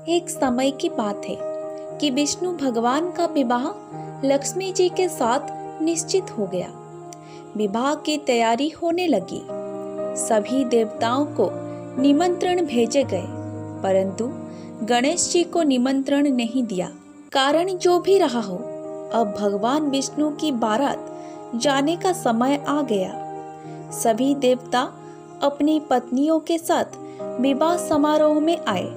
एक समय की बात है कि विष्णु भगवान का विवाह लक्ष्मी जी के साथ निश्चित हो गया। विवाह की तैयारी होने लगी। सभी देवताओं को निमंत्रण भेजे गए, परंतु गणेश जी को निमंत्रण नहीं दिया। कारण जो भी रहा हो, अब भगवान विष्णु की बारात जाने का समय आ गया। सभी देवता अपनी पत्नियों के साथ विवाह समारोह में आए।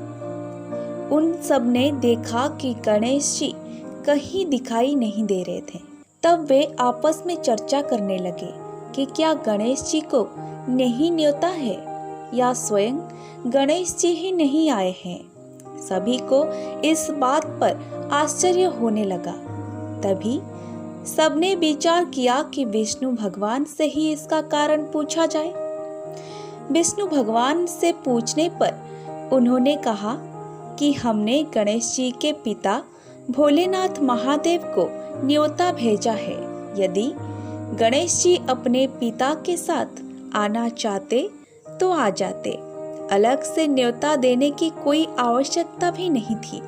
उन सब ने देखा कि गणेश जी कहीं दिखाई नहीं दे रहे थे। तब वे आपस में चर्चा करने लगे कि क्या गणेश जी को नहीं न्योता है या स्वयं गणेश जी ही नहीं आए हैं। सभी को इस बात पर आश्चर्य होने लगा। तभी सबने विचार किया कि विष्णु भगवान से ही इसका कारण पूछा जाए। विष्णु भगवान से पूछने पर उन्होंने कहा कि हमने गणेश जी के पिता भोलेनाथ महादेव को न्योता भेजा है। यदि गणेश जी अपने पिता के साथ आना चाहते तो आ जाते। अलग से न्योता देने की कोई आवश्यकता भी नहीं थी।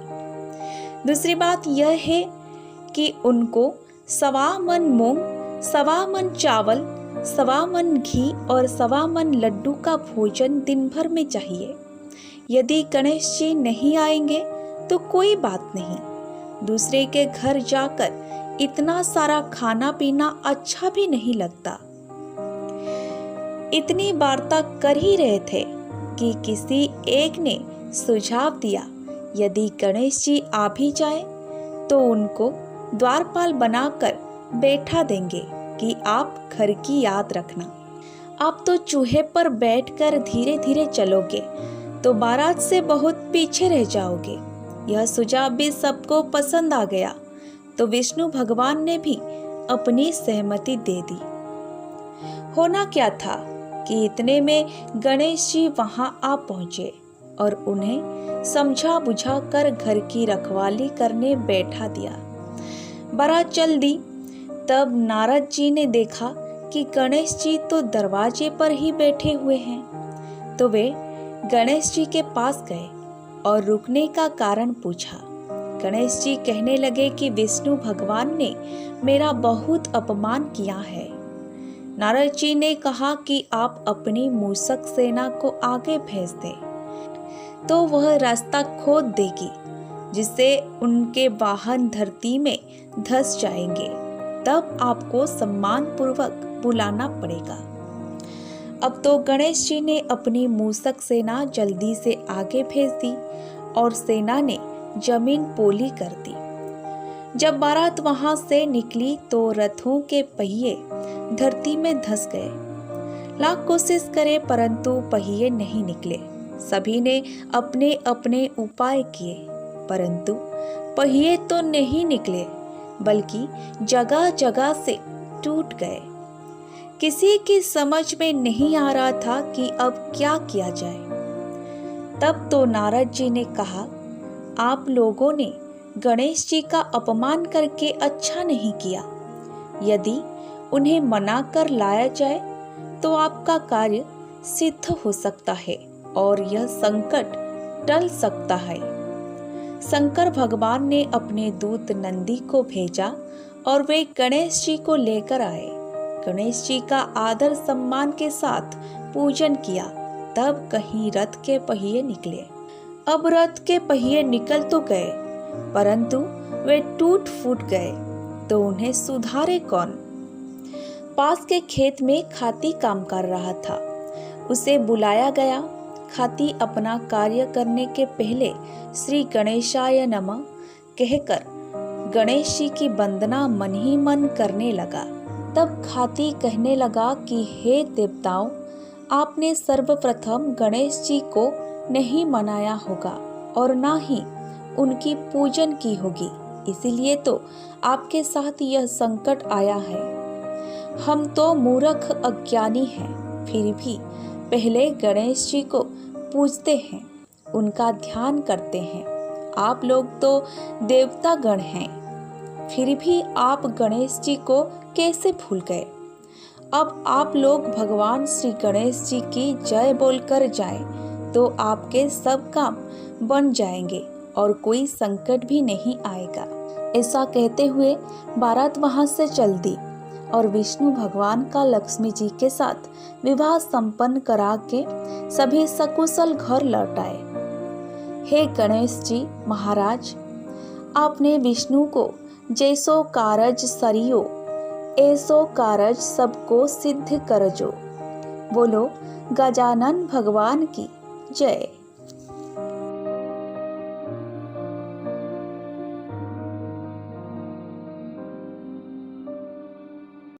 दूसरी बात यह है कि उनको 1.25 मन मूंग, 1.25 मन चावल, 1.25 मन घी और 1.25 मन लड्डू का भोजन दिन भर में चाहिए। यदि गणेश जी नहीं आएंगे तो कोई बात नहीं, दूसरे के घर जाकर इतना सारा खाना पीना अच्छा भी नहीं लगता। इतनी वार्ता कर ही रहे थे कि किसी एक ने सुझाव दिया, यदि गणेश जी आ भी जाए तो उनको द्वारपाल बनाकर बैठा देंगे कि आप घर की याद रखना। आप तो चूहे पर बैठकर धीरे धीरे चलोगे तो बारात से बहुत पीछे रह जाओगे। यह सुझाव भी सबको पसंद आ गया, तो विष्णु भगवान ने भी अपनी सहमति दे दी। होना क्या था कि इतने में गणेश जी वहां आ पहुंचे और उन्हें समझा बुझा कर घर की रखवाली करने बैठा दिया। बारात चल दी। तब नारद जी ने देखा कि गणेश जी तो दरवाजे पर ही बैठे हुए हैं, तो वे गणेश जी के पास गए और रुकने का कारण पूछा। गणेश जी कहने लगे कि विष्णु भगवान ने मेरा बहुत अपमान किया है। नारद जी ने कहा कि आप अपनी मूषक सेना को आगे भेज दें, तो वह रास्ता खोद देगी, जिससे उनके वाहन धरती में धंस जाएंगे। तब आपको सम्मान पूर्वक बुलाना पड़ेगा। अब तो गणेश जी ने अपनी मूषक सेना जल्दी से आगे भेज दी और सेना ने जमीन पोली कर दी। जब बारात वहां से निकली तो रथों के पहिए धरती में धंस गए। लाख कोशिश करे परंतु पहिए नहीं निकले। सभी ने अपने अपने उपाय किए, परंतु पहिए तो नहीं निकले, बल्कि जगह जगह से टूट गए। किसी की समझ में नहीं आ रहा था कि अब क्या किया जाए। तब तो नारद जी ने कहा, आप लोगों ने गणेश जी का अपमान करके अच्छा नहीं किया। यदि उन्हें मना कर लाया जाए तो आपका कार्य सिद्ध हो सकता है और यह संकट टल सकता है। शंकर भगवान ने अपने दूत नंदी को भेजा और वे गणेश जी को लेकर आए। गणेश जी का आदर सम्मान के साथ पूजन किया। तब कहीं रथ के पहिए निकले। अब रथ के पहिए निकल तो गए, परंतु वे टूट फूट गए, तो उन्हें सुधारे कौन। पास के खेत में खाती काम कर रहा था। उसे बुलाया गया। खाती अपना कार्य करने के पहले श्री गणेशाय नमः कहकर गणेश जी की वंदना मन ही मन करने लगा। तब खाती कहने लगा कि हे देवताओं, आपने सर्वप्रथम गणेश जी को नहीं मनाया होगा और ना ही उनकी पूजन की होगी, इसीलिए तो आपके साथ यह संकट आया है। हम तो मूर्ख अज्ञानी हैं, फिर भी पहले गणेश जी को पूजते हैं, उनका ध्यान करते हैं। आप लोग तो देवता गण हैं, फिर भी आप गणेश जी को कैसे भूल गए। अब आप लोग भगवान श्री गणेश जी की जय बोलकर जाएं तो आपके सब काम बन जाएंगे और कोई संकट भी नहीं आएगा। ऐसा कहते हुए बारात वहां से चल दी और विष्णु भगवान का लक्ष्मी जी के साथ विवाह संपन्न करा के सभी सकुशल घर लौट आए। हे गणेश जी महाराज, आपने विष्णु को जैसो कारज सरियो ऐसो कारज सबको सिद्ध करजो। बोलो गजानन भगवान की जय।